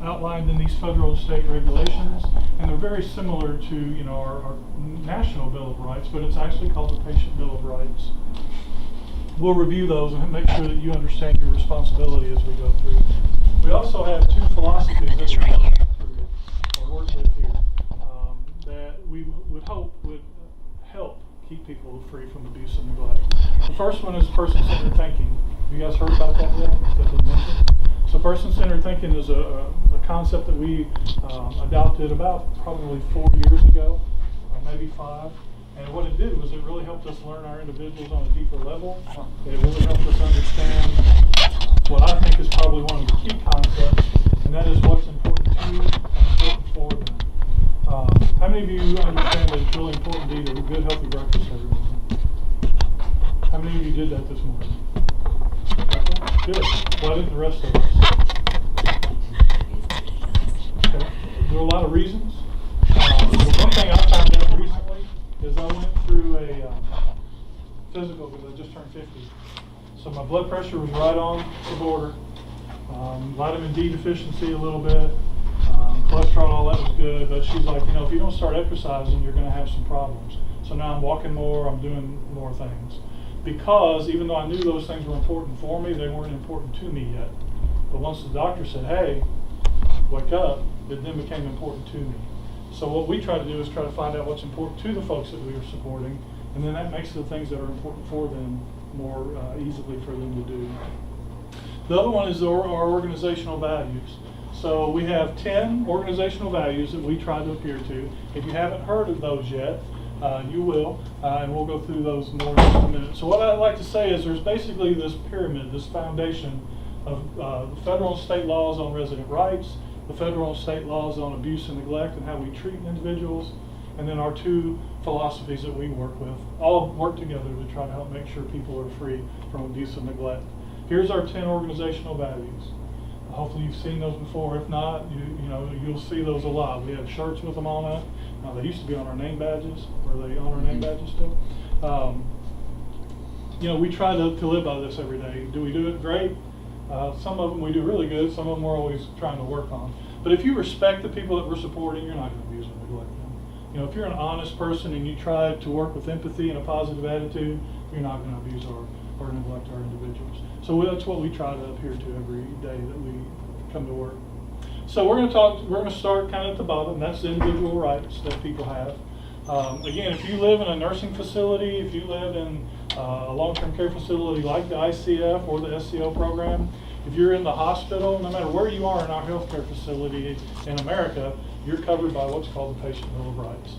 outlined in these federal and state regulations, and they're very similar to our national Bill of Rights, but it's actually called the Patient Bill of Rights. We'll review those and make sure that you understand your responsibility as we go through. We also have two philosophies that we work through, or work with here, that we would hope would help keep people free from abuse and neglect. The first one is person-centered thinking. Have you guys heard about that yet? Has that been mentioned? So person-centered thinking is a concept that we adopted about probably 4 years ago, maybe 5. And what it did was it really helped us learn our individuals on a deeper level. It really helped us understand what I think is probably one of the key concepts, and that is what's important to you and important for them. How many of you understand that it's really important to eat a good, healthy breakfast every morning? How many of you did that this morning? Good. Why didn't the rest of us? Okay. There are a lot of reasons. One thing I found out recently is I went through a physical because I just turned 50. So my blood pressure was right on the border. Vitamin D deficiency a little bit. Cholesterol, all that was good. But she's like, if you don't start exercising, you're going to have some problems. So now I'm walking more, I'm doing more things. Because even though I knew those things were important for me, they weren't important to me yet. But once the doctor said, hey, wake up, it then became important to me. So what we try to do is try to find out what's important to the folks that we are supporting, and then that makes the things that are important for them more easily for them to do. The other one is our organizational values. So we have 10 organizational values that we try to adhere to. If you haven't heard of those yet, you will, and we'll go through those more in just a minute. So what I'd like to say is there's basically this pyramid, this foundation of the federal and state laws on resident rights, the federal and state laws on abuse and neglect and how we treat individuals, and then our two philosophies that we work with, all work together to try to help make sure people are free from abuse and neglect. Here's our 10 organizational values. Hopefully you've seen those before. If not, you'll see those a lot. We have shirts with them on it. They used to be on our name badges. Are they on our name badges still? We try to live by this every day. Do we do it great? Some of them we do really good. Some of them we're always trying to work on. But if you respect the people that we're supporting, you're not going to abuse or neglect them. If you're an honest person and you try to work with empathy and a positive attitude, you're not going to abuse or neglect our individuals. So that's what we try to adhere to every day that we come to work. So we're going to start kind of at the bottom. That's the individual rights that people have. Again, if you live in a nursing facility, if you live in a long-term care facility like the ICF or the SCO program, if you're in the hospital, no matter where you are in our healthcare facility in America, you're covered by what's called the Patient Bill of Rights.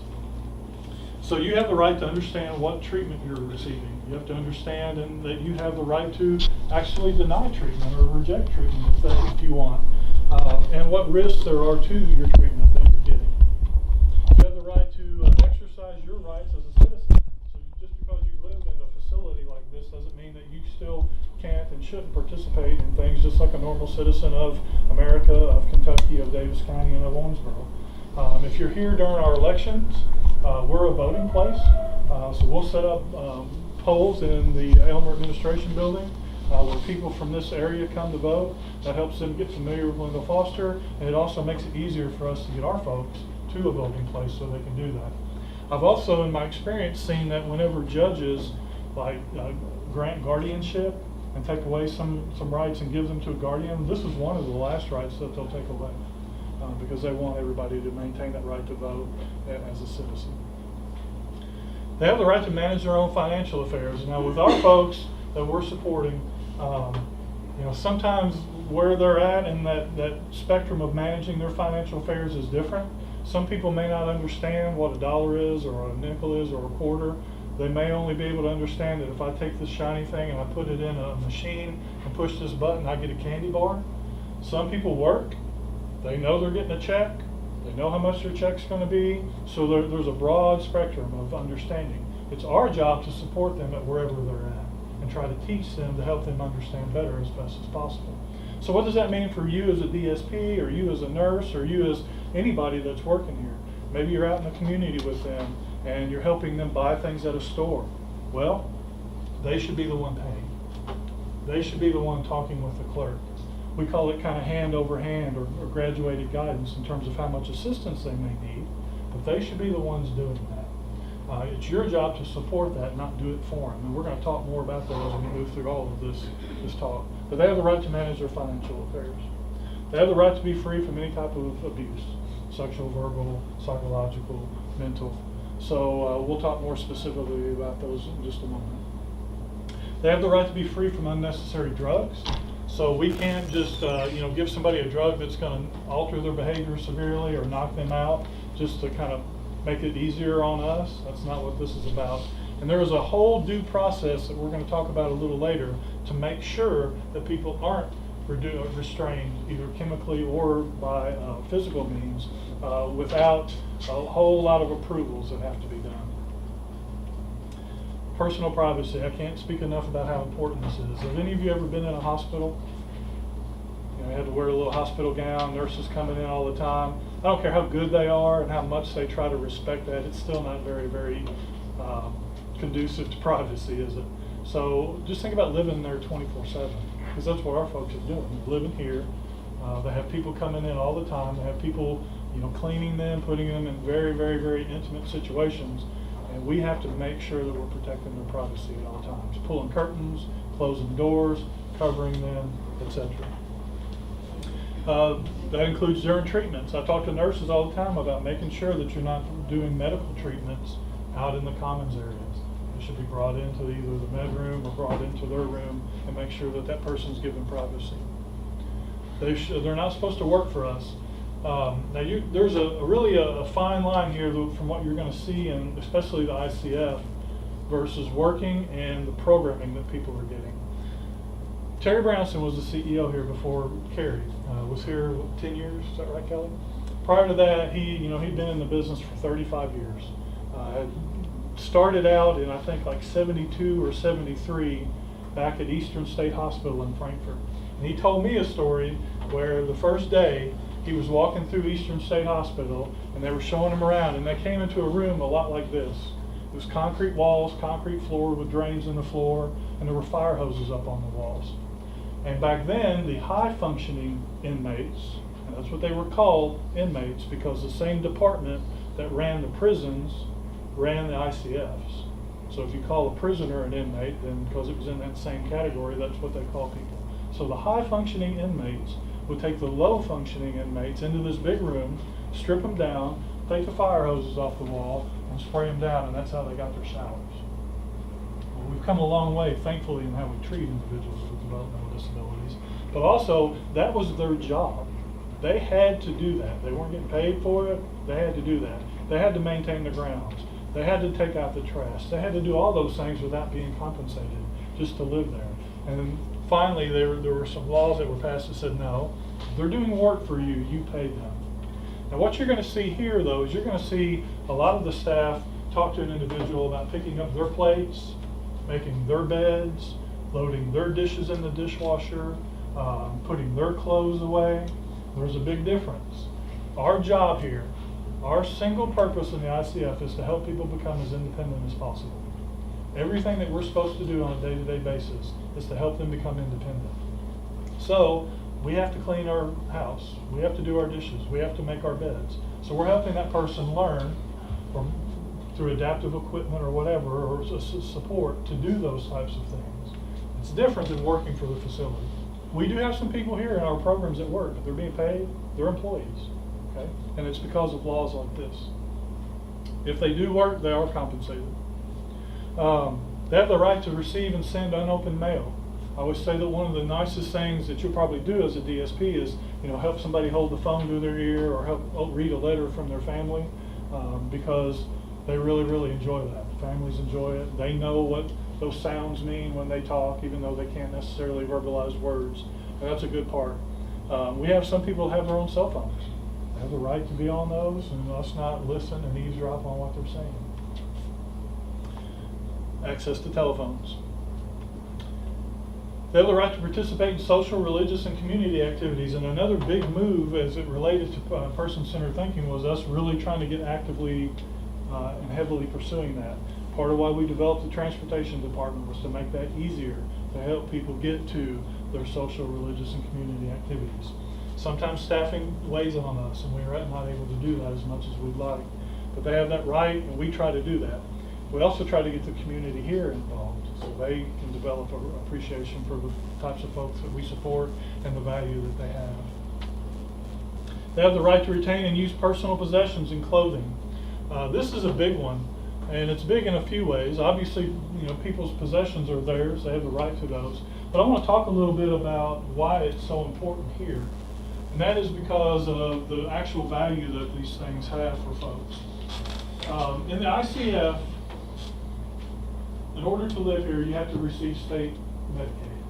So you have the right to understand what treatment you're receiving. You have to understand that you have the right to actually deny treatment or reject treatment if you want, and what risks there are to your treatment that you're getting. You have the right to exercise your rights as a citizen. So just because you live in a facility like this doesn't mean that you still can't and shouldn't participate in things just like a normal citizen of America, of Kentucky, of Davis County, and of Owensboro. If you're here during our elections, we're a voting place, so we'll set up polls in the Elmer Administration Building where people from this area come to vote. That helps them get familiar with Wendell Foster, and it also makes it easier for us to get our folks to a voting place so they can do that. I've also, in my experience, seen that whenever judges grant guardianship and take away some rights and give them to a guardian, this is one of the last rights that they'll take away because they want everybody to maintain that right to vote as a citizen. They have the right to manage their own financial affairs. Now, with our folks that we're supporting, sometimes where they're at in that spectrum of managing their financial affairs is different. Some people may not understand what a dollar is or a nickel is or a quarter. They may only be able to understand that if I take this shiny thing and I put it in a machine and push this button, I get a candy bar. Some people work. They know they're getting a check. They know how much their check's going to be. So there's a broad spectrum of understanding. It's our job to support them at wherever they're at and try to teach them to help them understand better as best as possible. So what does that mean for you as a DSP or you as a nurse or you as anybody that's working here? Maybe you're out in the community with them and you're helping them buy things at a store. Well, they should be the one paying. They should be the one talking with the clerk. we call it kind of hand over hand or graduated guidance in terms of how much assistance they may need, but they should be the ones doing that. It's your job to support that, not do it for them. And we're going to talk more about that as we move through all of this talk. But they have the right to manage their financial affairs. They have the right to be free from any type of abuse, sexual, verbal, psychological, mental. So we'll talk more specifically about those in just a moment. They have the right to be free from unnecessary drugs. So we can't just give somebody a drug that's going to alter their behavior severely or knock them out just to kind of make it easier on us. That's not what this is about. And there is a whole due process that we're going to talk about a little later to make sure that people aren't restrained either chemically or by physical means without a whole lot of approvals that have to be done. Personal privacy. I can't speak enough about how important this is. Have any of you ever been in a hospital? You had to wear a little hospital gown, nurses coming in all the time. I don't care how good they are and how much they try to respect that, it's still not very, very conducive to privacy, is it? So just think about living there 24/7, because that's what our folks are doing. They're living here. They have people coming in all the time. They have people, cleaning them, putting them in very, very, very intimate situations. And we have to make sure that we're protecting their privacy at all times. Pulling curtains, closing doors, covering them, etc. That includes during treatments. I talk to nurses all the time about making sure that you're not doing medical treatments out in the commons areas. They should be brought into either the med room or brought into their room and make sure that that person's given privacy. They're not supposed to work for us. Now there's really a fine line here from what you're going to see in especially the ICF versus working and the programming that people are getting. Terry Brownson was the CEO here before Carrie. Was here 10 years, is that right, Kelly? Prior to that, he'd been in the business for 35 years. Had started out in I think like 72 or 73 back at Eastern State Hospital in Frankfurt. And he told me a story where the first day he was walking through Eastern State Hospital and they were showing him around, and they came into a room a lot like this. It was concrete walls, concrete floor with drains in the floor, and there were fire hoses up on the walls. And back then, the high-functioning inmates, and that's what they were called, inmates, because the same department that ran the prisons ran the ICFs. So if you call a prisoner an inmate, then because it was in that same category, that's what they call people. So the high-functioning inmates would take the low-functioning inmates into this big room, strip them down, take the fire hoses off the wall, and spray them down, and that's how they got their showers. Well, we've come a long way, thankfully, in how we treat individuals with developmental disabilities. But also, that was their job. They had to do that. They weren't getting paid for it. They had to do that. They had to maintain the grounds. They had to take out the trash. They had to do all those things without being compensated just to live there. And then finally, there were some laws that were passed that said, no, they're doing work for you, you pay them. Now what you're going to see here, though, is you're going to see a lot of the staff talk to an individual about picking up their plates, making their beds, loading their dishes in the dishwasher, putting their clothes away. There's a big difference. Our job here, our single purpose in the ICF is to help people become as independent as possible. Everything that we're supposed to do on a day-to-day basis is to help them become independent. So we have to clean our house. We have to do our dishes. We have to make our beds. So we're helping that person learn through adaptive equipment or whatever, or support to do those types of things. It's different than working for the facility. We do have some people here in our programs that work. They're being paid. They're employees. Okay? And it's because of laws like this. If they do work, they are compensated. They have the right to receive and send unopened mail. I always say that one of the nicest things that you'll probably do as a DSP is, help somebody hold the phone to their ear or help read a letter from their family, because they really, really enjoy that. Families enjoy it. They know what those sounds mean when they talk, even though they can't necessarily verbalize words. And that's a good part. We have some people that have their own cell phones. They have the right to be on those and us not listen and eavesdrop on what they're saying. Access to telephones. They have the right to participate in social, religious, and community activities. And another big move as it related to person-centered thinking was us really trying to get actively and heavily pursuing that. Part of why we developed the transportation department was to make that easier, to help people get to their social, religious, and community activities. Sometimes staffing weighs on us, and we're not able to do that as much as we'd like. But they have that right, and we try to do that. We also try to get the community here involved, so they can develop an appreciation for the types of folks that we support and the value that they have. They have the right to retain and use personal possessions and clothing. This is a big one, and it's big in a few ways. Obviously, people's possessions are theirs; they have the right to those. But I want to talk a little bit about why it's so important here, and that is because of the actual value that these things have for folks. In the ICF, in order to live here, you have to receive state Medicaid.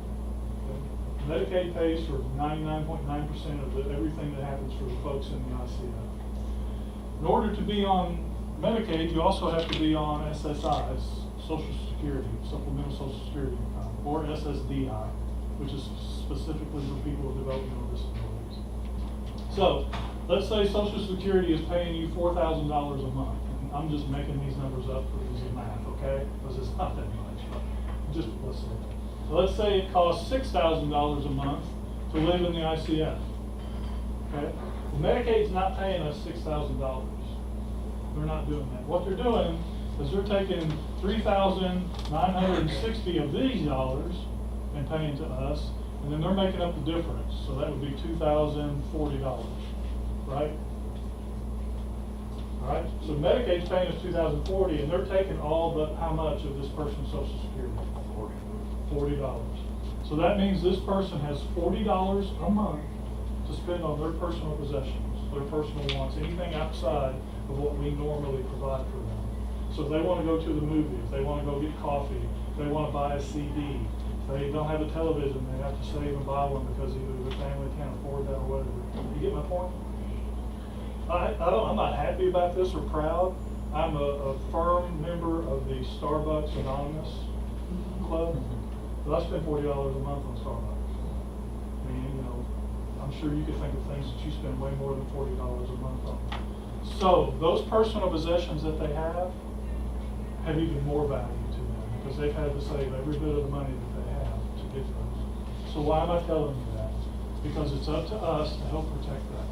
Okay? Medicaid pays for 99.9% of everything that happens for the folks in the ICF. In order to be on Medicaid, you also have to be on SSI, Social Security, Supplemental Social Security Income, or SSDI, which is specifically for people with developmental disabilities. So, let's say Social Security is paying you $4,000 a month. I'm just making these numbers up for easy math, okay? Because it's not that much, but just let's say. So let's say it costs $6,000 a month to live in the ICF, okay? Well, Medicaid's not paying us $6,000. They're not doing that. What they're doing is they're taking $3,960 of these dollars and paying to us, and then they're making up the difference. So that would be $2,040, right? All right, so Medicaid's paying us $2,040, and they're taking all but how much of this person's Social Security? $40. So that means this person has $40 a month to spend on their personal possessions, their personal wants, anything outside of what we normally provide for them. So if they want to go to the movie, if they want to go get coffee, if they want to buy a CD, if they don't have a television, they have to save and buy one because either their family can't afford that or whatever. You get my point? I'm not happy about this or proud. I'm a firm member of the Starbucks Anonymous Club, but I spend $40 a month on Starbucks. I mean, I'm sure you could think of things that you spend way more than $40 a month on. So those personal possessions that they have even more value to them because they've had to save every bit of the money that they have to get those. So why am I telling you that? Because it's up to us to help protect that.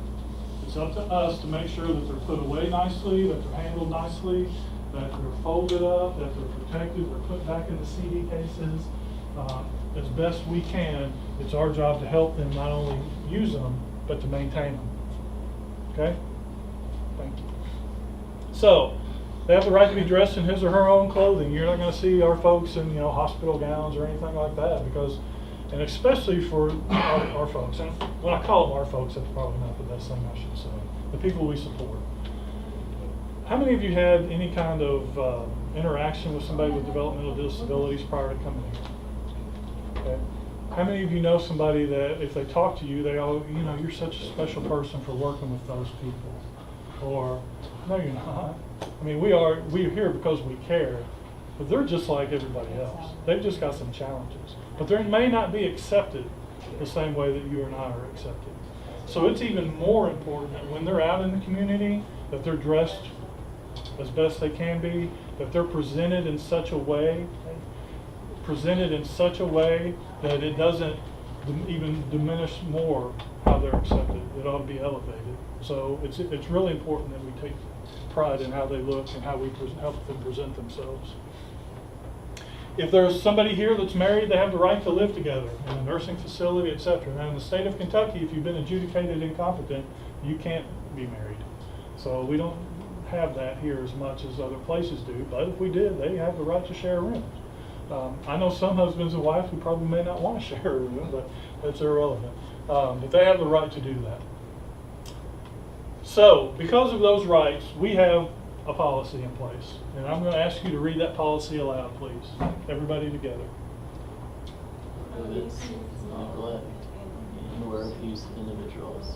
It's up to us to make sure that they're put away nicely, that they're handled nicely, that they're folded up, that they're protected, they're put back in the CD cases. As best we can, it's our job to help them not only use them, but to maintain them. Okay? Thank you. So, they have the right to be dressed in his or her own clothing. You're not going to see our folks in hospital gowns or anything like that because, and especially for our folks. And when I call them our folks, that's probably not the best thing I should say. The people we support. How many of you had any kind of interaction with somebody with developmental disabilities prior to coming here? Okay. How many of you know somebody that if they talk to you, they all, you're such a special person for working with those people? Or, no, you're not. I mean, we're here because we care, but they're just like everybody else. They've just got some challenges. But they may not be accepted the same way that you and I are accepted. So it's even more important that when they're out in the community, that they're dressed as best they can be, that they're presented in such a way that it doesn't even diminish more how they're accepted. It ought to be elevated. So it's really important that we take pride in how they look and how we help them present themselves. If there's somebody here that's married, they have the right to live together in a nursing facility, etc. Now in the state of Kentucky, if you've been adjudicated incompetent, you can't be married. So we don't have that here as much as other places do, but if we did, they have the right to share a room. I know some husbands and wives who probably may not want to share a room, but that's irrelevant. But they have the right to do that. So, because of those rights, we have a policy in place. And I'm going to ask you to read that policy aloud, please. Everybody together. Prohibits neglect and/or abuse of individuals.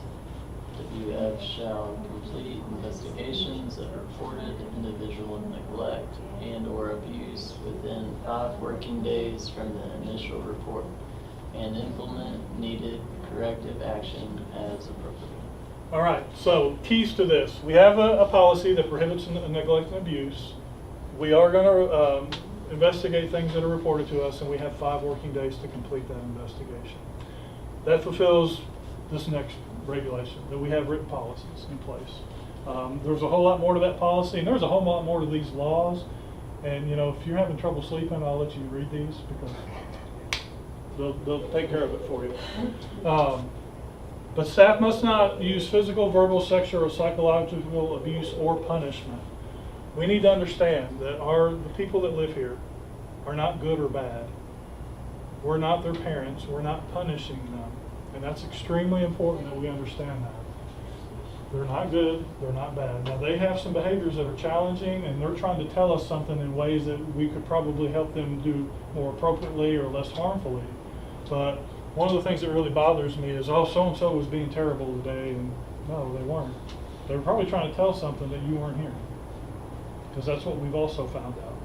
WF shall complete investigations of reported individual neglect and/or abuse within 5 working days from the initial report and implement needed corrective action as appropriate. All right, so keys to this. We have a policy that prohibits neglect and abuse. We are going to investigate things that are reported to us, and we have 5 working days to complete that investigation. That fulfills this next regulation, that we have written policies in place. There's a whole lot more to that policy, and there's a whole lot more to these laws. And if you're having trouble sleeping, I'll let you read these because they'll take care of it for you. But staff must not use physical, verbal, sexual, or psychological abuse or punishment. We need to understand that the people that live here are not good or bad. We're not their parents. We're not punishing them. And that's extremely important that we understand that. They're not good, they're not bad. Now they have some behaviors that are challenging, and they're trying to tell us something in ways that we could probably help them do more appropriately or less harmfully. But one of the things that really bothers me is, oh, so-and-so was being terrible today, and no, they weren't. They were probably trying to tell something that you weren't hearing, because that's what we've also found out.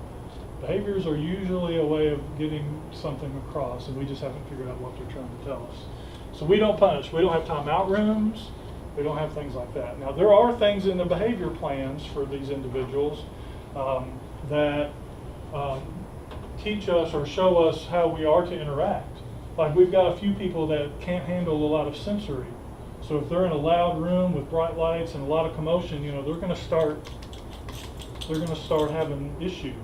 Behaviors are usually a way of getting something across, and we just haven't figured out what they're trying to tell us. So we don't punish. We don't have timeout rooms. We don't have things like that. Now, there are things in the behavior plans for these individuals that teach us or show us how we are to interact. Like, we've got a few people that can't handle a lot of sensory. So if they're in a loud room with bright lights and a lot of commotion, they're going to start having issues.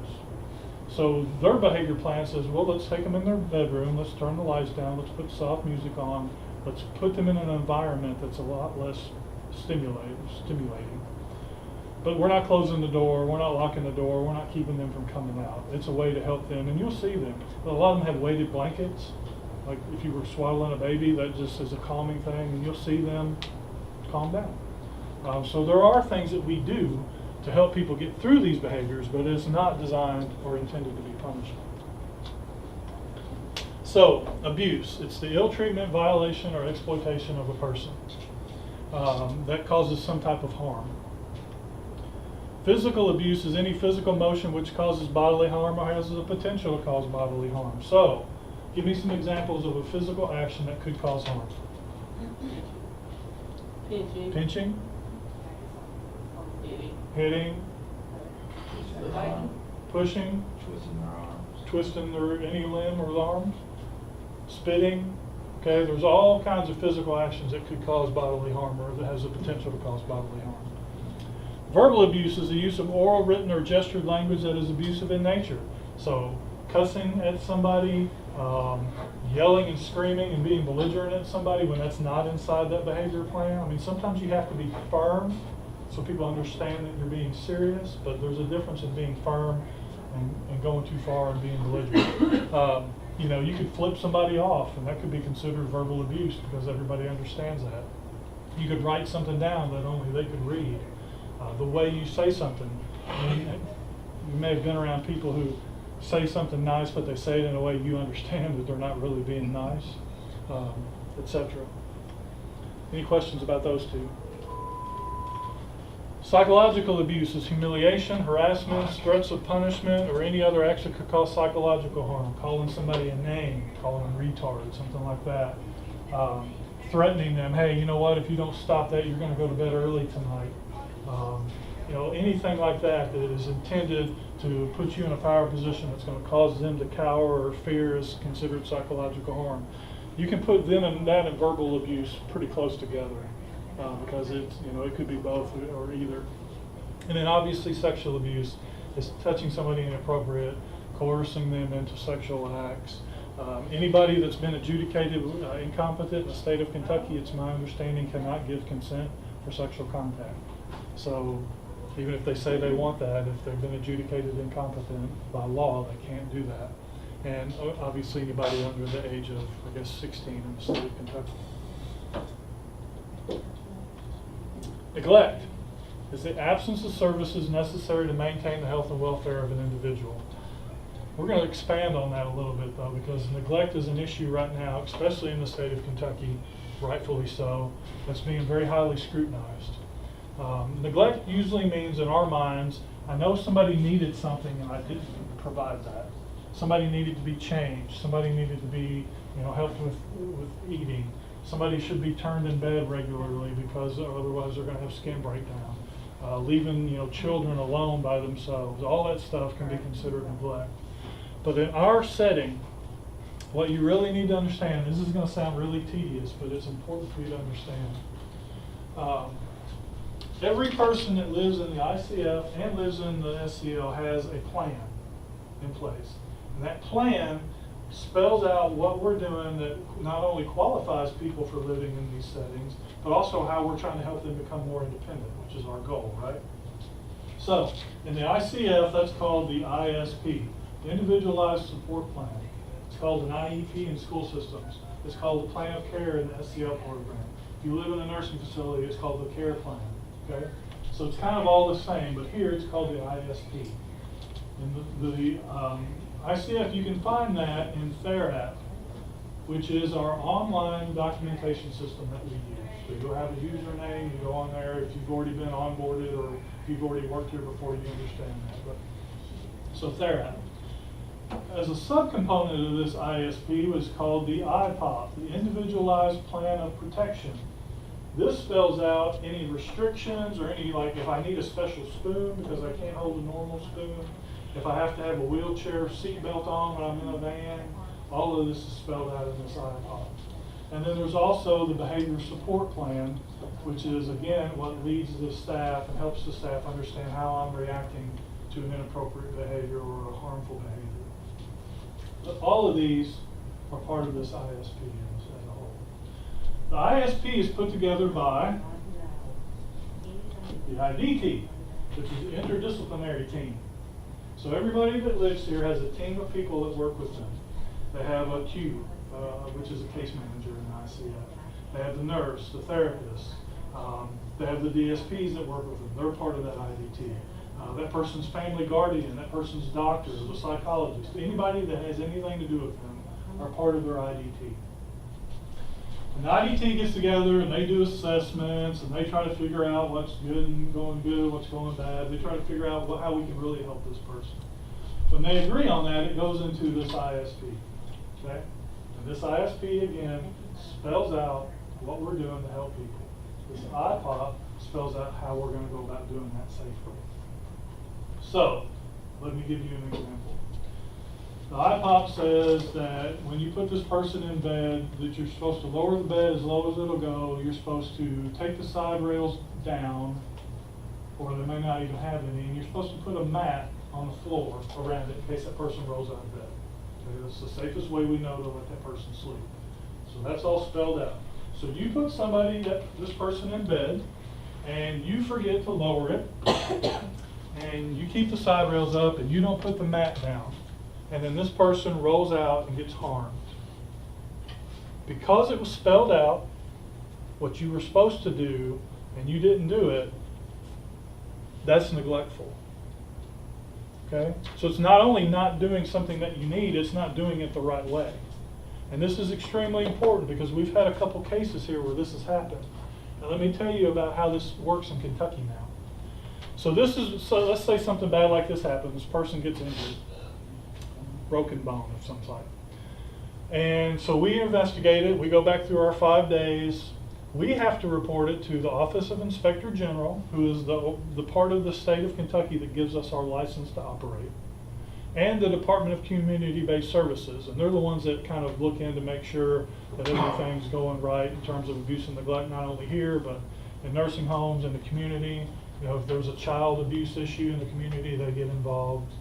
So their behavior plan says, well, let's take them in their bedroom, let's turn the lights down, let's put soft music on, let's put them in an environment that's a lot less stimulating. But we're not closing the door, we're not locking the door, we're not keeping them from coming out. It's a way to help them, and you'll see them. A lot of them have weighted blankets. Like if you were swaddling a baby, that just is a calming thing, and you'll see them calm down. So there are things that we do to help people get through these behaviors, but it's not designed or intended to be punishment. So, abuse. It's the ill treatment, violation, or exploitation of a person that causes some type of harm. Physical abuse is any physical motion which causes bodily harm or has the potential to cause bodily harm. So, give me some examples of a physical action that could cause harm. Pinching. Hitting. Pushing. Twisting any limb or arms. Spitting. Okay, there's all kinds of physical actions that could cause bodily harm or that has the potential to cause bodily harm. Verbal abuse is the use of oral, written, or gestured language that is abusive in nature. So, cussing at somebody, yelling and screaming and being belligerent at somebody when that's not inside that behavior plan. I mean, sometimes you have to be firm so people understand that you're being serious, but there's a difference in being firm and going too far and being belligerent. You could flip somebody off, and that could be considered verbal abuse because everybody understands that. You could write something down that only they could read. The way you say something. You may have been around people who say something nice, but they say it in a way you understand that they're not really being nice, etc. Any questions about those two? Psychological abuse is humiliation, harassment, threats of punishment, or any other action that could cause psychological harm. Calling somebody a name, calling them retard, something like that. Threatening them, hey, you know what, if you don't stop that, you're going to go to bed early tonight. Anything like that that is intended to put you in a power position that's going to cause them to cower or fear is considered psychological harm. You can put them and that and verbal abuse pretty close together because it could be both or either. And then obviously sexual abuse is touching somebody inappropriate, coercing them into sexual acts. Anybody that's been adjudicated incompetent in the state of Kentucky, it's my understanding, cannot give consent for sexual contact. So even if they say they want that, if they've been adjudicated incompetent by law, they can't do that. And obviously anybody under the age of, 16 in the state of Kentucky. Neglect is the absence of services necessary to maintain the health and welfare of an individual. We're going to expand on that a little bit though, because neglect is an issue right now, especially in the state of Kentucky, rightfully so, that's being very highly scrutinized. Neglect usually means in our minds, I know somebody needed something and I didn't provide that. Somebody needed to be changed. Somebody needed to be helped with eating. Somebody should be turned in bed regularly because otherwise they're going to have skin breakdown. Leaving children alone by themselves. All that stuff can be considered neglect. But in our setting, what you really need to understand, this is going to sound really tedious, but it's important for you to understand. Every person that lives in the ICF and lives in the SCL has a plan in place. And that plan spells out what we're doing that not only qualifies people for living in these settings, but also how we're trying to help them become more independent, which is our goal, right? So, in the ICF, that's called the ISP, the Individualized Support Plan. It's called an IEP in school systems. It's called the Plan of Care in the SCL program. If you live in a nursing facility, it's called the Care Plan, okay? So it's kind of all the same, but here it's called the ISP. In the ICF, you can find that in TheraP, which is our online documentation system that we use. So you'll have a username, you go on there if you've already been onboarded or if you've already worked here before, you understand that. But, so TheraP. As a subcomponent of this ISP was called the IPOP, the Individualized Plan of Protection. This spells out any restrictions or any, like if I need a special spoon because I can't hold a normal spoon, if I have to have a wheelchair seat belt on when I'm in a van, all of this is spelled out in this IPOP. And then there's also the Behavior Support Plan, which is again what leads the staff and helps the staff understand how I'm reacting to an inappropriate behavior or a harmful behavior. But all of these are part of this ISP as a whole. The ISP is put together by the ID team, which is the interdisciplinary team. So everybody that lives here has a team of people that work with them. They have a Q, which is a case manager in ICF. They have the nurse, the therapist. They have the DSPs that work with them. They're part of that IDT. That person's family guardian, that person's doctor, the psychologist, anybody that has anything to do with them are part of their IDT. And the IDT gets together and they do assessments and they try to figure out what's good and going good, what's going bad. They try to figure out how we can really help this person. When they agree on that, it goes into this ISP. Okay? And this ISP, again, spells out what we're doing to help people. This IPOP spells out how we're going to go about doing that safely. So, let me give you an example. The IPOP says that when you put this person in bed, that you're supposed to lower the bed as low as it'll go. You're supposed to take the side rails down, or they may not even have any, and you're supposed to put a mat on the floor around it in case that person rolls out of bed. Okay, that's the safest way we know to let that person sleep. So that's all spelled out. So you put this person in bed, and you forget to lower it, and you keep the side rails up, and you don't put the mat down. And then this person rolls out and gets harmed. Because it was spelled out what you were supposed to do and you didn't do it, that's neglectful. Okay? So it's not only not doing something that you need, it's not doing it the right way. And this is extremely important because we've had a couple cases here where this has happened. Now let me tell you about how this works in Kentucky now. So let's say something bad like this happens. This person gets injured. Broken bone of some type. And so we investigate it. We go back through our 5 days. We have to report it to the Office of Inspector General, who is the part of the state of Kentucky that gives us our license to operate, and the Department of Community-Based Services. And they're the ones that kind of look in to make sure that everything's going right in terms of abuse and neglect, not only here, but in nursing homes, in the community. You know, if there's a child abuse issue in the community, they get involved.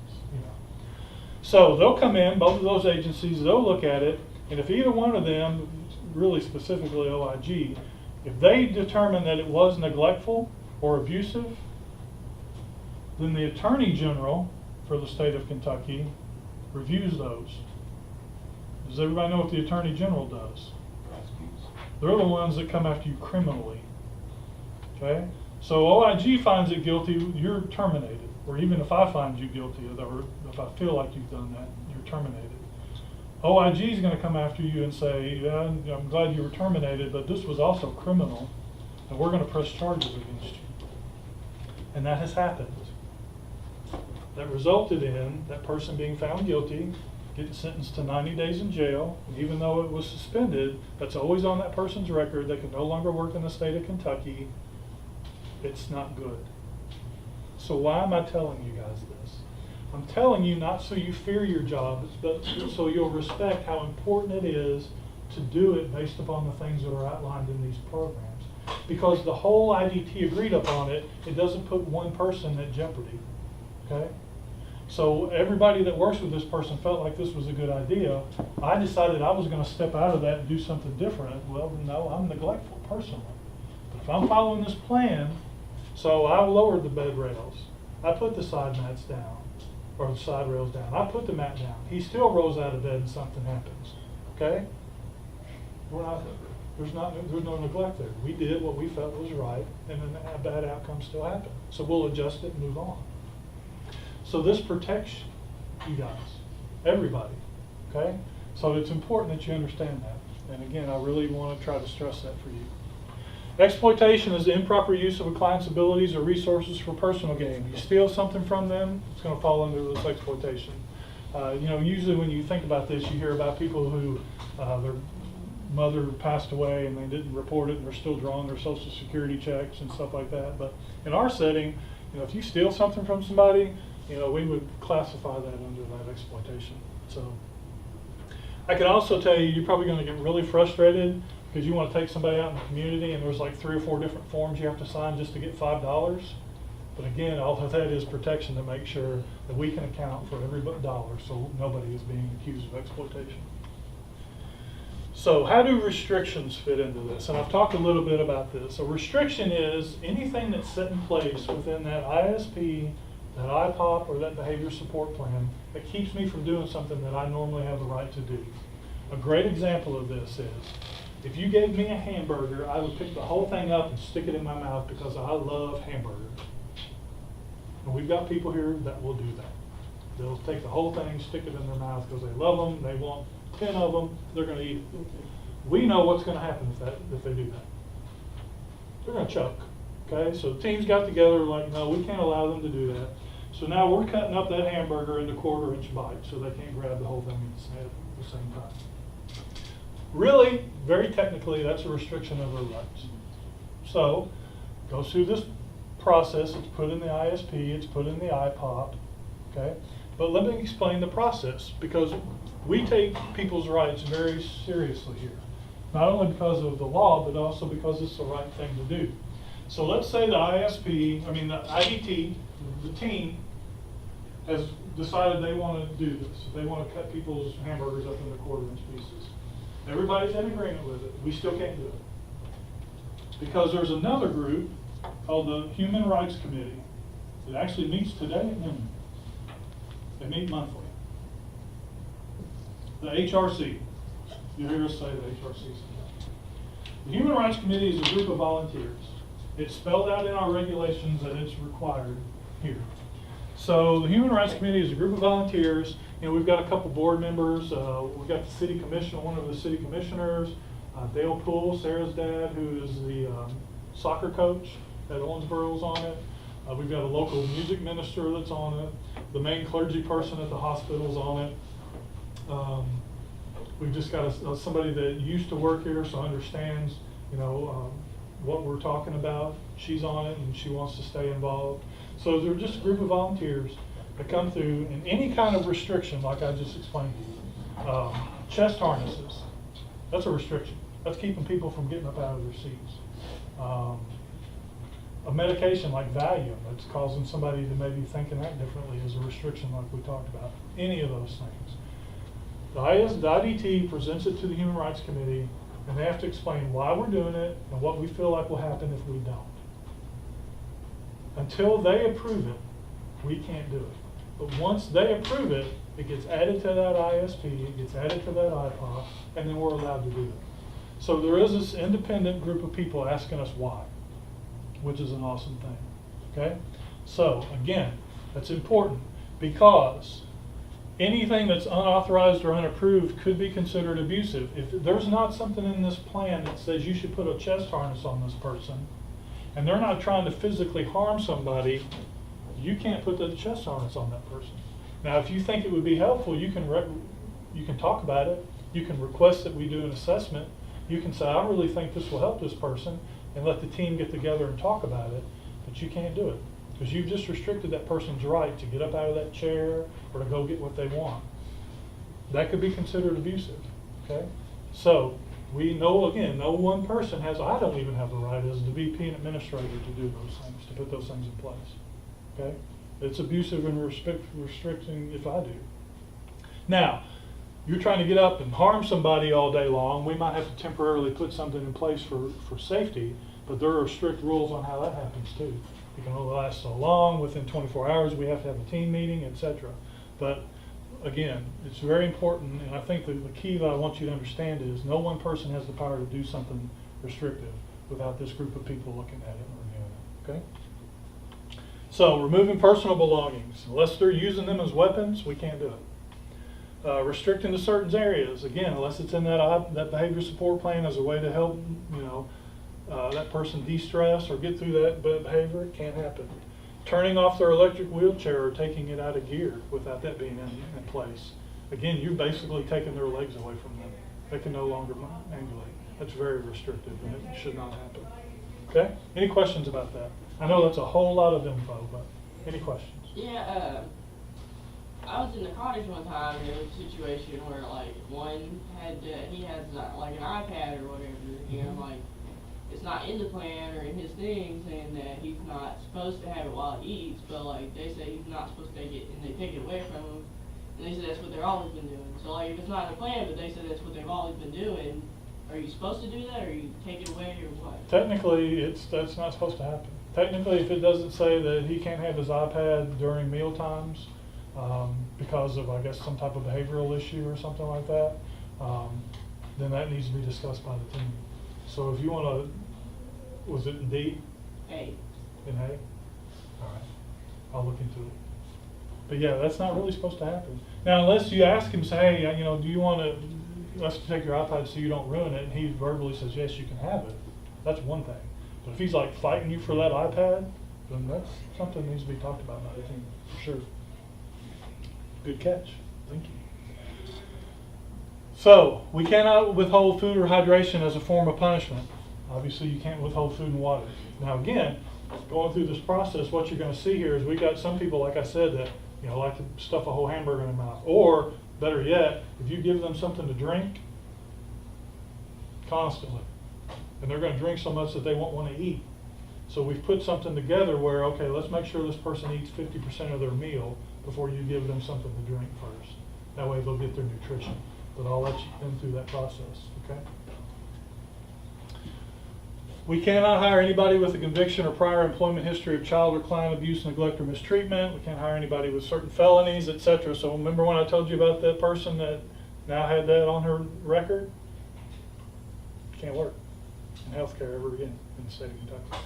So they'll come in, both of those agencies, they'll look at it, and if either one of them, really specifically OIG, if they determine that it was neglectful or abusive, then the Attorney General for the state of Kentucky reviews those. Does everybody know what the Attorney General does? They're the ones that come after you criminally. Okay? So OIG finds it guilty, you're terminated. Or even if I find you guilty of that, or if I feel like you've done that, you're terminated. OIG is going to come after you and say, yeah, I'm glad you were terminated, but this was also criminal, and we're going to press charges against you. And that has happened. That resulted in that person being found guilty, getting sentenced to 90 days in jail. And even though it was suspended, that's always on that person's record. They can no longer work in the state of Kentucky. It's not good. So why am I telling you guys this? I'm telling you not so you fear your job, but so you'll respect how important it is to do it based upon the things that are outlined in these programs. Because the whole IDT agreed upon it, it doesn't put one person at jeopardy, okay? So everybody that works with this person felt like this was a good idea. I decided I was gonna step out of that and do something different. Well, no, I'm neglectful personally. But if I'm following this plan, so I lowered the bed rails. I put the side mats down, or the side rails down. I put the mat down. He still rolls out of bed and something happens, okay? There's no neglect there. We did what we felt was right, and then a bad outcome still happened. So we'll adjust it and move on. So this protects you guys, everybody, okay? So it's important that you understand that. And again, I really want to try to stress that for you. Exploitation is the improper use of a client's abilities or resources for personal gain. You steal something from them, it's going to fall under this exploitation. Usually when you think about this, you hear about people who their mother passed away and they didn't report it and they're still drawing their Social Security checks and stuff like that. But in our setting, if you steal something from somebody, we would classify that under that exploitation. So I can also tell you, you're probably going to get really frustrated because you want to take somebody out in the community and there's like 3 or 4 different forms you have to sign just to get $5. But again, all of that is protection to make sure that we can account for every dollar so nobody is being accused of exploitation. So how do restrictions fit into this? And I've talked a little bit about this. A restriction is anything that's set in place within that ISP, that IPOP, or that behavior support plan that keeps me from doing something that I normally have the right to do. A great example of this is, if you gave me a hamburger, I would pick the whole thing up and stick it in my mouth because I love hamburgers. And we've got people here that will do that. They'll take the whole thing, stick it in their mouth because they love them, they want 10 of them, they're going to eat it. We know what's going to happen if they do that. They're going to choke. Okay, so the teams got together like, no, we can't allow them to do that. So now we're cutting up that hamburger into 1/4-inch bites so they can't grab the whole thing at the same time. Really, very technically, that's a restriction of their rights. So, goes through this process, it's put in the ISP, it's put in the IPOP, okay? But let me explain the process, because we take people's rights very seriously here. Not only because of the law, but also because it's the right thing to do. So let's say the IDT, the team, has decided they want to do this. They want to cut people's hamburgers up into 1/4-inch pieces. Everybody's in agreement with it. We still can't do it. Because there's another group called the Human Rights Committee that actually meets today at noon. They meet monthly. The HRC. You hear us say the HRC sometimes. The Human Rights Committee is a group of volunteers. It's spelled out in our regulations that it's required here. So the Human Rights Committee is a group of volunteers. We've got a couple board members. We've got the city commissioner, one of the city commissioners, Dale Poole, Sarah's dad, who is the soccer coach at Owensboro, is on it. We've got a local music minister that's on it. The main clergy person at the hospital is on it. We've just got somebody that used to work here, so understands, what we're talking about. She's on it and she wants to stay involved. So they're just a group of volunteers that come through, and any kind of restriction, like I just explained to you. Chest harnesses, that's a restriction. That's keeping people from getting up out of their seats. A medication like Valium that's causing somebody to maybe think and act differently is a restriction like we talked about. Any of those things. The IDT presents it to the Human Rights Committee, and they have to explain why we're doing it and what we feel like will happen if we don't. Until they approve it, we can't do it. But once they approve it, it gets added to that ISP, it gets added to that IPOP, and then we're allowed to do it. So there is this independent group of people asking us why, which is an awesome thing, okay? So again, that's important because anything that's unauthorized or unapproved could be considered abusive. If there's not something in this plan that says you should put a chest harness on this person, and they're not trying to physically harm somebody, you can't put the chest harness on that person. Now, if you think it would be helpful, you can talk about it. You can request that we do an assessment. You can say, I really think this will help this person, and let the team get together and talk about it, but you can't do it. because you've just restricted that person's right to get up out of that chair or to go get what they want. That could be considered abusive, okay? So we know, again, no one person has, I don't even have the right as the VP and administrator to do those things, to put those things in place, okay? It's abusive and restricting if I do. Now, you're trying to get up and harm somebody all day long, we might have to temporarily put something in place for safety, but there are strict rules on how that happens too. It can only last so long, within 24 hours we have to have a team meeting, etc. But again, it's very important, and I think the key that I want you to understand is no one person has the power to do something restrictive without this group of people looking at it and reviewing it, okay? So removing personal belongings, unless they're using them as weapons, we can't do it. Restricting to certain areas, again, unless it's in that behavior support plan as a way to help, that person de-stress or get through that behavior, it can't happen. Turning off their electric wheelchair or taking it out of gear without that being in place. Again, you're basically taking their legs away from them. They can no longer ambulate. That's very restrictive and it should not happen. Okay? Any questions about that? I know that's a whole lot of info, but any questions? Yeah, I was in the cottage one time and there was a situation where like one had, he has like an iPad or whatever, like it's not in the plan or in his thing saying that he's not supposed to have it while he eats, but like they say he's not supposed to take it and they take it away from him. And they say that's what they've always been doing. So like if it's not in the plan, but they say that's what they've always been doing, are you supposed to do that or you take it away or what? Technically, that's not supposed to happen. Technically, if it doesn't say that he can't have his iPad during meal times because of, I guess, some type of behavioral issue or something like that, then that needs to be discussed by the team. So if you want to, was it in D? Hey. In A? All right, I'll look into it. But yeah, that's not really supposed to happen. Now, unless you ask him, say, hey, do you want us to take your iPad so you don't ruin it, and he verbally says, yes, you can have it, that's one thing. But if he's like fighting you for that iPad, then that's something that needs to be talked about by the team, for sure. Good catch, thank you. So, we cannot withhold food or hydration as a form of punishment. Obviously, you can't withhold food and water. Now again, going through this process, what you're going to see here is we got some people, like I said, that like to stuff a whole hamburger in their mouth. Or, better yet, if you give them something to drink constantly, and they're going to drink so much that they won't want to eat. So we've put something together where, okay, let's make sure this person eats 50% of their meal before you give them something to drink first. That way they'll get their nutrition. But I'll let you in through that process, okay? We cannot hire anybody with a conviction or prior employment history of child or client abuse, neglect, or mistreatment. We can't hire anybody with certain felonies, etc. So remember when I told you about that person that now had that on her record? Can't work in healthcare ever again in the state of Kentucky.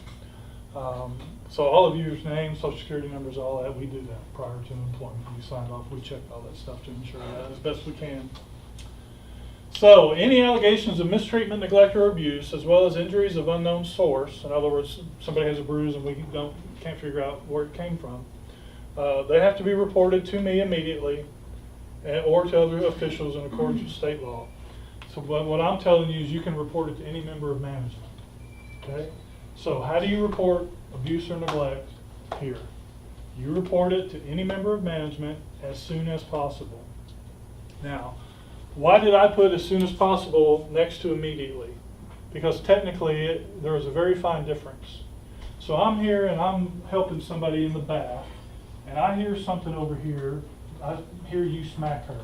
So all of your names, social security numbers, all that, we do that prior to employment. We signed off, we checked all that stuff to ensure that as best we can. So, any allegations of mistreatment, neglect, or abuse, as well as injuries of unknown source, in other words, somebody has a bruise and we can't figure out where it came from, they have to be reported to me immediately or to other officials in accordance with state law. So what I'm telling you is you can report it to any member of management. Okay? So how do you report abuse or neglect? Here. You report it to any member of management as soon as possible. Now, why did I put as soon as possible next to immediately? Because technically there is a very fine difference. So I'm here and I'm helping somebody in the bath, and I hear something over here, I hear you smack her.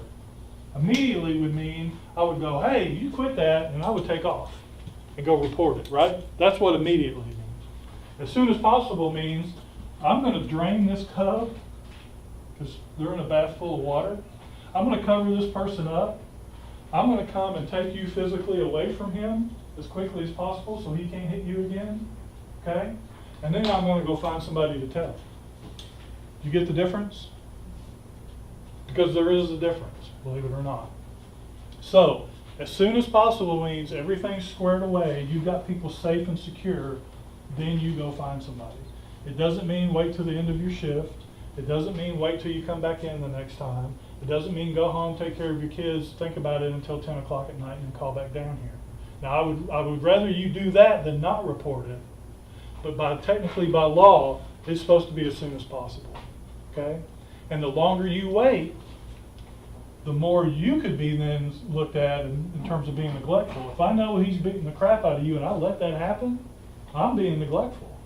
Immediately would mean I would go, hey, you quit that, and I would take off and go report it, right? That's what immediately means. As soon as possible means I'm going to drain this tub because they're in a bath full of water. I'm going to cover this person up. I'm going to come and take you physically away from him as quickly as possible so he can't hit you again, okay? And then I'm going to go find somebody to tell. You get the difference? Because there is a difference, believe it or not. So, as soon as possible means everything's squared away, you've got people safe and secure, then you go find somebody. It doesn't mean wait till the end of your shift. It doesn't mean wait till you come back in the next time. It doesn't mean go home, take care of your kids, think about it until 10 o'clock at night and then call back down here. Now, I would rather you do that than not report it. But technically by law, It's supposed to be as soon as possible, okay? And the longer you wait, the more you could be then looked at in terms of being neglectful. If I know he's beating the crap out of you and I let that happen, I'm being neglectful.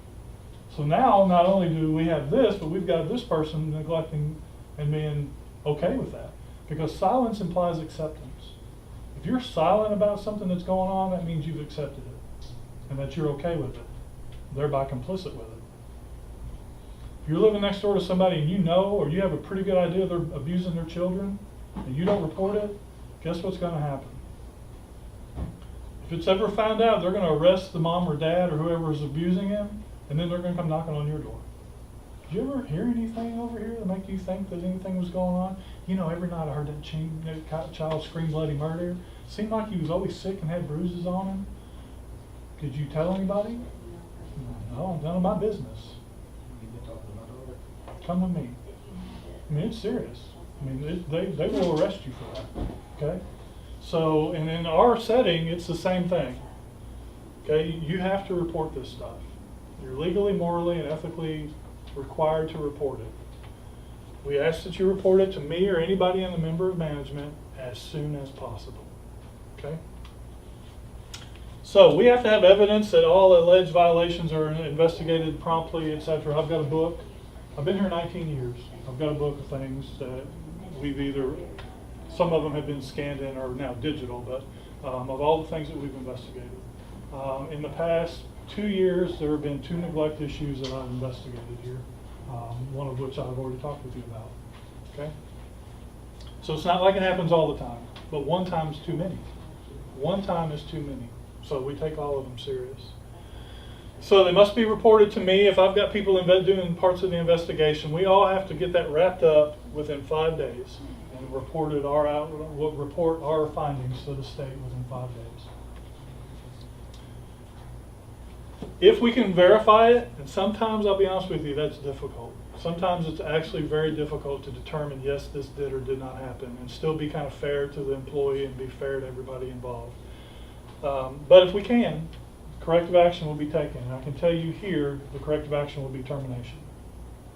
So now, not only do we have this, but we've got this person neglecting and being okay with that. Because silence implies acceptance. If you're silent about something that's going on, that means you've accepted it and that you're okay with it, thereby complicit with it. If you're living next door to somebody and you know, or you have a pretty good idea they're abusing their children, and you don't report it, guess what's going to happen? If it's ever found out, they're going to arrest the mom or dad or whoever is abusing him, and then they're going to come knocking on your door. Did you ever hear anything over here that make you think that anything was going on? You know, every night I heard that child scream bloody murder. Seemed like he was always sick and had bruises on him. Did you tell anybody? No, none of my business. Come with me. I mean, it's serious. I mean, they will arrest you for that, okay? So, and in our setting, it's the same thing, okay? You have to report this stuff. You're legally, morally, and ethically required to report it. We ask that you report it to me or anybody in the member of management as soon as possible, okay? So, we have to have evidence that all alleged violations are investigated promptly, etc. I've got a book. I've been here 19 years. I've got a book of things that we've either, some of them have been scanned in or now digital, but of all the things that we've investigated. In the past 2 years, there have been 2 neglect issues that I've investigated here, one of which I've already talked with you about, okay? So it's not like it happens all the time, but one time is too many. One time is too many, so we take all of them serious. So they must be reported to me. If I've got people doing parts of the investigation, we all have to get that wrapped up within 5 days and report our findings to the state within 5 days. If we can verify it, and sometimes I'll be honest with you, that's difficult. Sometimes it's actually very difficult to determine, yes, this did or did not happen, and still be kind of fair to the employee and be fair to everybody involved. But if we can, corrective action will be taken. And I can tell you here, the corrective action will be termination.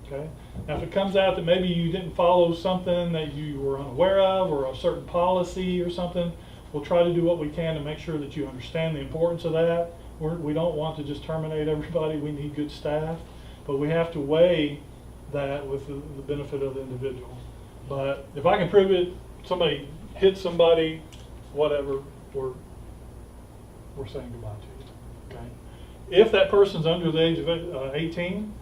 Okay? Now, if it comes out that maybe you didn't follow something that you were unaware of, or a certain policy or something, we'll try to do what we can to make sure that you understand the importance of that. We don't want to just terminate everybody. We need good staff. But we have to weigh that with the benefit of the individual. But if I can prove it, somebody hit somebody, whatever, we're saying goodbye to you. Okay? If that person's under the age of 18,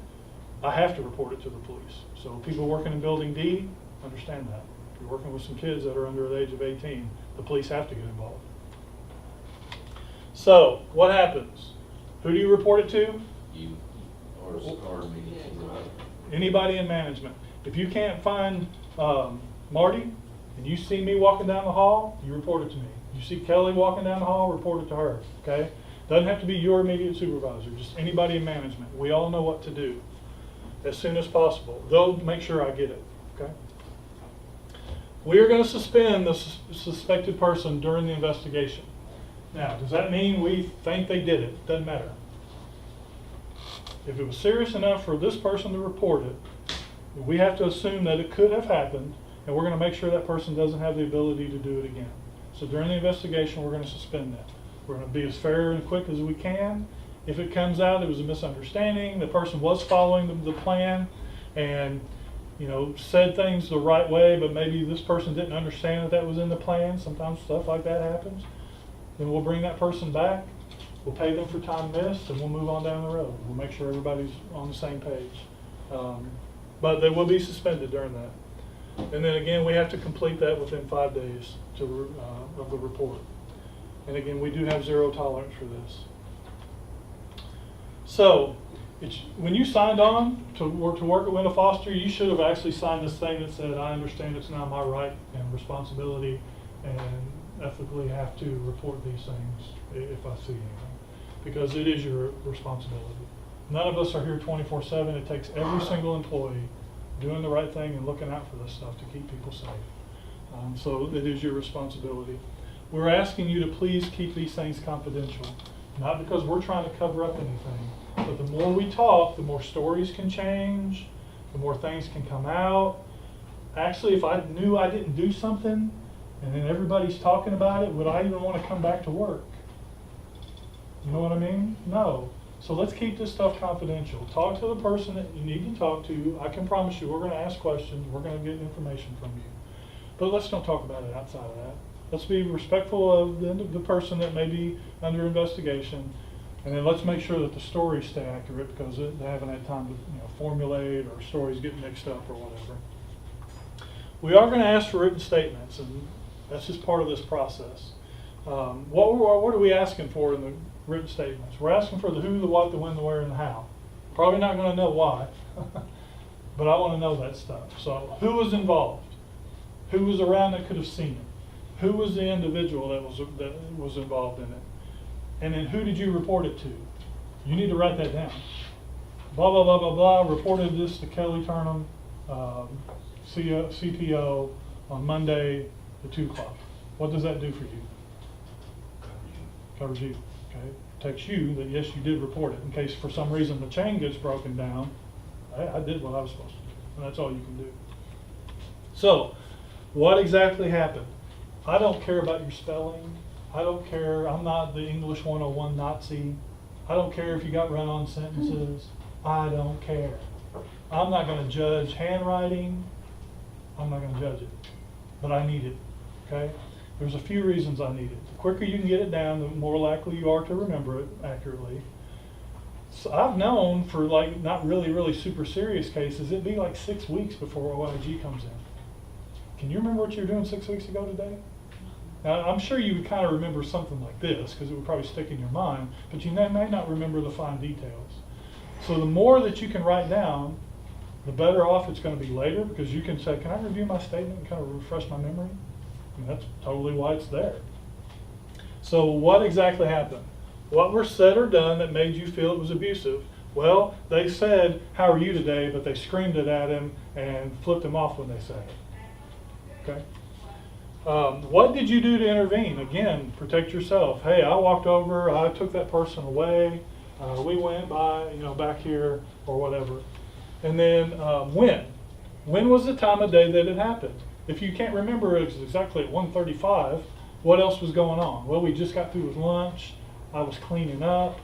I have to report it to the police. So people working in Building D, understand that. If you're working with some kids that are under the age of 18, the police have to get involved. So, what happens? Who do you report it to? You or me. Anybody in management. If you can't find Marty, and you see me walking down the hall, you report it to me. You see Kelly walking down the hall, report it to her. Okay? Doesn't have to be your immediate supervisor, just anybody in management. We all know what to do as soon as possible. They'll make sure I get it. Okay? We are going to suspend the suspected person during the investigation. Now, does that mean we think they did it? Doesn't matter. If it was serious enough for this person to report it, we have to assume that it could have happened, and we're going to make sure that person doesn't have the ability to do it again. So during the investigation, we're going to suspend that. We're going to be as fair and quick as we can. If it comes out it was a misunderstanding, the person was following the plan and said things the right way, but maybe this person didn't understand that was in the plan. Sometimes stuff like that happens. Then we'll bring that person back. We'll pay them for time missed, and we'll move on down the road. We'll make sure everybody's on the same page. But they will be suspended during that. And then again, we have to complete that within 5 days of the report. And again, we do have zero tolerance for this. So, when you signed on to work at Wendell Foster, you should have actually signed this thing that said, I understand it's now my right and responsibility and ethically have to report these things if I see anything. Because it is your responsibility. None of us are here 24/7. It takes every single employee doing the right thing and looking out for this stuff to keep people safe. So it is your responsibility. We're asking you to please keep these things confidential. Not because we're trying to cover up anything, But the more we talk, the more stories can change, the more things can come out. Actually, if I knew I didn't do something, and then everybody's talking about it, would I even want to come back to work? You know what I mean? No. So let's keep this stuff confidential. Talk to the person that you need to talk to. I can promise you, we're going to ask questions. We're going to get information from you. But let's don't talk about it outside of that. Let's be respectful of the person that may be under investigation. And then let's make sure that the stories stay accurate, because they haven't had time to formulate, or stories get mixed up or whatever. We are going to ask for written statements, and that's just part of this process. What are we asking for in the written statements? We're asking for the who, the what, the when, the where, and the how. Probably not going to know why, but I want to know that stuff. So who was involved? Who was around that could have seen it? Who was the individual that was involved in it? And then who did you report it to? You need to write that down. Blah, blah, blah, blah, blah, reported this to Kelly Turnham, CPO, on Monday at 2 o'clock. What does that do for you? Covers you, okay? Protects you that yes, you did report it. In case for some reason the chain gets broken down, I did what I was supposed to do, and that's all you can do. So, what exactly happened? I don't care about your spelling. I don't care. I'm not the English 101 Nazi. I don't care if you got run-on sentences. I don't care. I'm not going to judge handwriting. I'm not going to judge it. But I need it, okay? There's a few reasons I need it. The quicker you can get it down, the more likely you are to remember it accurately. So I've known for like not really super serious cases, it'd be like 6 weeks before OIG comes in. Can you remember what you were doing 6 weeks ago today? Now, I'm sure you would kind of remember something like this, because it would probably stick in your mind, but you may not remember the fine details. So the more that you can write down, the better off it's going to be later, because you can say, can I review my statement and kind of refresh my memory? And that's totally why it's there. So what exactly happened? What was said or done that made you feel it was abusive? Well, they said, how are you today? But they screamed it at him and flipped him off when they said it. Okay? What did you do to intervene? Again, protect yourself. Hey, I walked over, I took that person away, we went by, back here or whatever. And then when? When was the time of day that it happened? If you can't remember it was exactly at 1:35, what else was going on? Well, we just got through with lunch, I was cleaning up,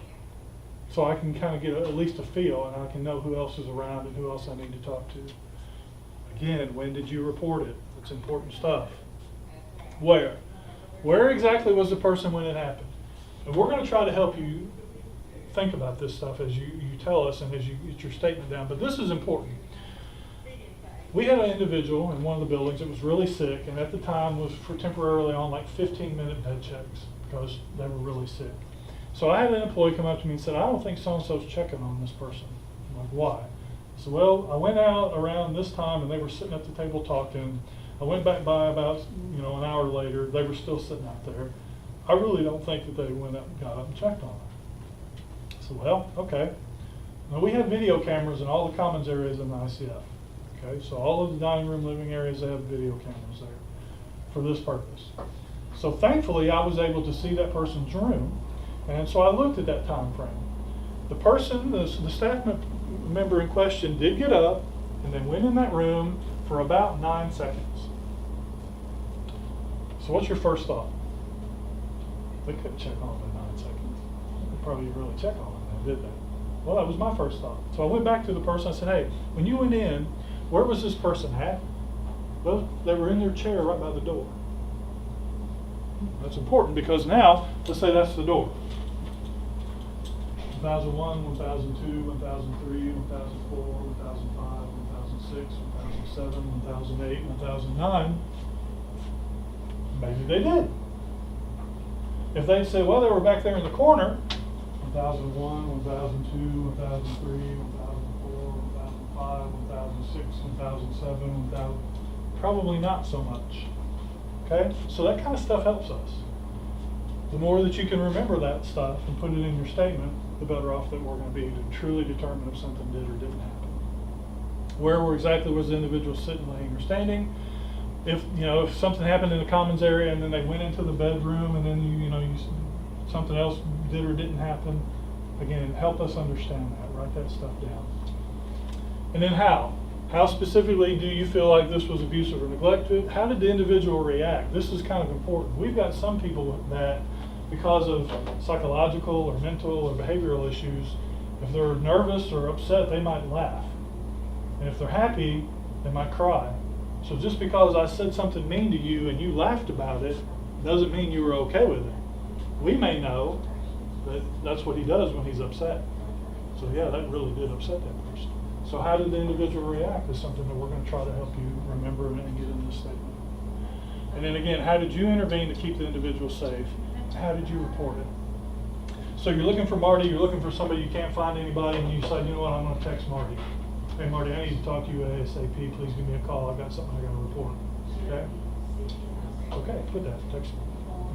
so I can kind of get at least a feel, and I can know who else is around and who else I need to talk to. Again, when did you report it? It's important stuff. Where? Where exactly was the person when it happened? And we're going to try to help you think about this stuff as you tell us and as you get your statement down, but this is important. We had an individual in one of the buildings that was really sick, and at the time was temporarily on like 15-minute bed checks because they were really sick. So I had an employee come up to me and said, I don't think so-and-so's checking on this person. I'm like, why? I said, well, I went out around this time and they were sitting at the table talking. I went back by about an hour later, they were still sitting out there. I really don't think that they went up and got up and checked on her. I said, well, okay. Now we have video cameras in all the commons areas in the ICF. Okay, so all of the dining room, living areas, they have video cameras there for this purpose. So thankfully I was able to see that person's room, and so I looked at that time frame. The person, the staff member in question did get up and then went in that room for about 9 seconds. So what's your first thought? They couldn't check on it in 9 seconds. They probably really check on it, did they? Well, that was my first thought. So I went back to the person, I said, hey, when you went in, where was this person at? Well, they were in their chair right by the door. That's important because now, let's say that's the door. 2001, 2002, 2003, 2004, 2005, 2006, 2007, 2008, 2009. Maybe they did. If they say, well, they were back there in the corner, 2001, 2002, 2003, 2004, 2005, 2006, 2007, probably not so much. Okay? So that kind of stuff helps us. The more that you can remember that stuff and put it in your statement, the better off that we're going to be to truly determine if something did or didn't happen. Where exactly was the individual sitting, laying, or standing? If something happened in the commons area and then they went into the bedroom and then something else did or didn't happen, Again, help us understand that, write that stuff down. And then how? How specifically do you feel like this was abusive or neglected? How did the individual react? This is kind of important. We've got some people that, because of psychological or mental or behavioral issues, if they're nervous or upset, they might laugh. And if they're happy, they might cry. So just because I said something mean to you and you laughed about it, doesn't mean you were okay with it. We may know that that's what he does when he's upset. So yeah, that really did upset that person. So how did the individual react is something that we're going to try to help you remember and get in this statement. And then again, how did you intervene to keep the individual safe? How did you report it? So you're looking for Marty, you're looking for somebody, you can't find anybody, and you say, you know what, I'm going to text Marty. Hey Marty, I need to talk to you ASAP. Please give me a call. I've got something I got to report. Okay? Okay, put that. Text me.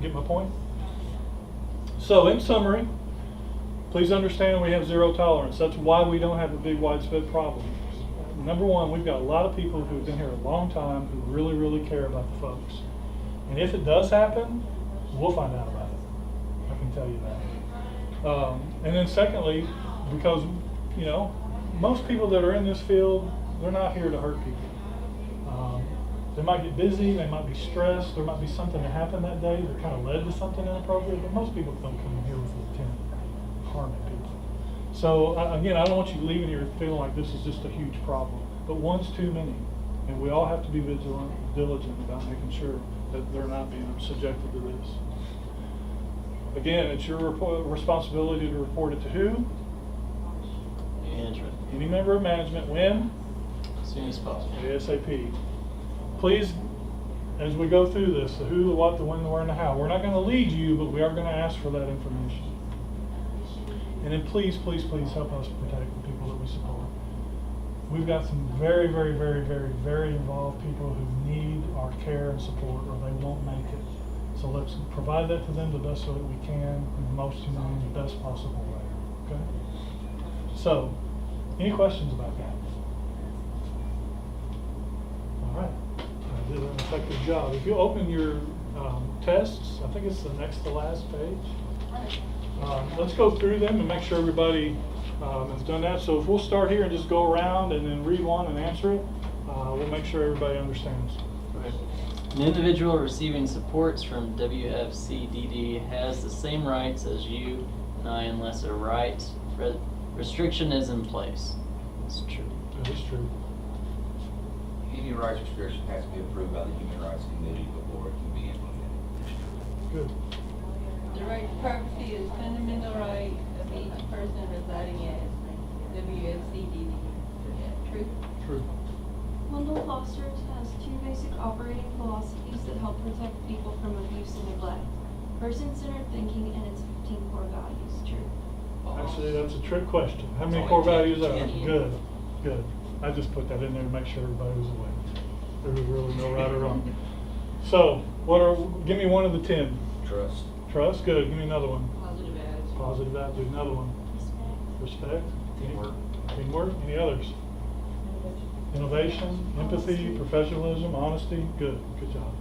Get my point? So in summary, please understand we have zero tolerance. That's why we don't have a big widespread problem. Number one, we've got a lot of people who've been here a long time who really, really care about the folks. And if it does happen, we'll find out about it. I can tell you that. And then secondly, because, you know, most people that are in this field, they're not here to hurt people. They might get busy, they might be stressed, there might be something that happened that day that kind of led to something inappropriate, but most people don't come in here with the intent of harming people. So again, I don't want you leaving here feeling like this is just a huge problem, but one's too many. And we all have to be vigilant, diligent about making sure that they're not being subjected to this. Again, it's your responsibility to report it to who? Management. Any member of management. When? As soon as possible. ASAP. Please, as we go through this, the who, the what, the when, the where, and the how, we're not going to lead you, but we are going to ask for that information. And then please, please, please help us protect the people that we support. We've got some very, very, very, very, very involved people who need our care and support or they won't make it. So let's provide that to them the best way that we can in the most humane, the best possible way. Okay? So, any questions about that? All right. I did an effective job. If you open your tests, I think it's the next to last page. Let's go through them and make sure everybody has done that. So if we'll start here and just go around and then read one and answer it, we'll make sure everybody understands. An individual receiving supports from WFCDD has the same rights as you and I unless a restriction is in place. It's true. That is true. Any rights restriction has to be approved by the Human Rights Committee before it can be implemented. Good. The right to privacy is fundamental right of each person residing in WFCDD. True? True. Wendell Fosters has two basic operating philosophies that help protect people from abuse and neglect. Person-centered thinking and its 15 core values. True. Actually, that's a trick question. How many It's core only values are 10. there? Good. Good. I just put that in there to make sure everybody was aware. There was really no right or wrong. So, give me one of the 10. Trust. Trust, good. Give me another one. Positive attitude. Positive attitude, another one. Respect. Teamwork. Teamwork. Any others? Innovation, empathy, professionalism, honesty. Good. Good job.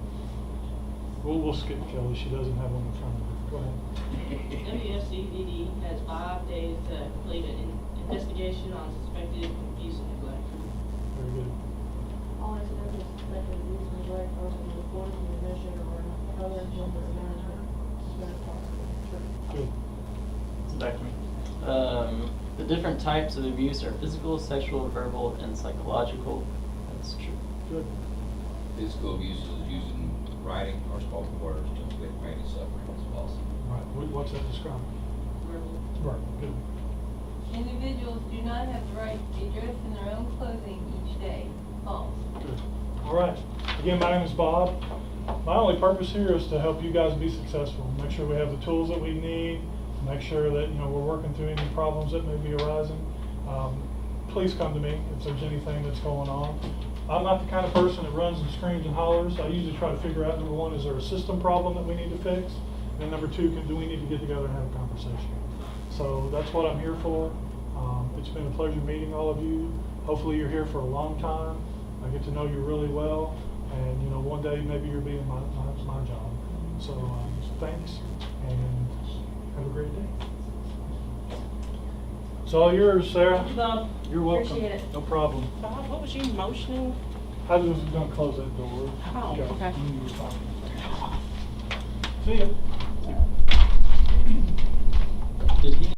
We'll skip Kelly. She doesn't have one in front of her. Go ahead. WFCDD has 5 days to complete an investigation on suspected abuse and neglect. Very good. All incidents of suspected abuse and neglect are to be reported to the administrator or other member of management as soon as possible. Good. So back to me. The different types of abuse are physical, sexual, verbal, and psychological. That's true. Good. Physical abuse is using writing or spoken words to inflict pain and suffering as possible. All right. What's that describe? Verbal. Right. Good. Individuals do not have the right to be dressed in their own clothing each day. False. Good. All right. Again, my name is Bob. My only purpose here is to help you guys be successful. Make sure we have the tools that we need. Make sure that we're working through any problems that may be arising. Please come to me if there's anything that's going on. I'm not the kind of person that runs and screams and hollers. I usually try to figure out, number one, is there a system problem that we need to fix? And number two, do we need to get together and have a conversation? So that's what I'm here for. It's been a pleasure meeting all of you. Hopefully you're here for a long time. I get to know you really well. And one day maybe you'll be in my job. So thanks and have a great day. It's all yours, Sarah. Thank you, Bob. You're welcome. Appreciate it. No problem. Bob, what was you motioning? I was gonna close that door. Oh, okay. When you were talking. See ya. Did he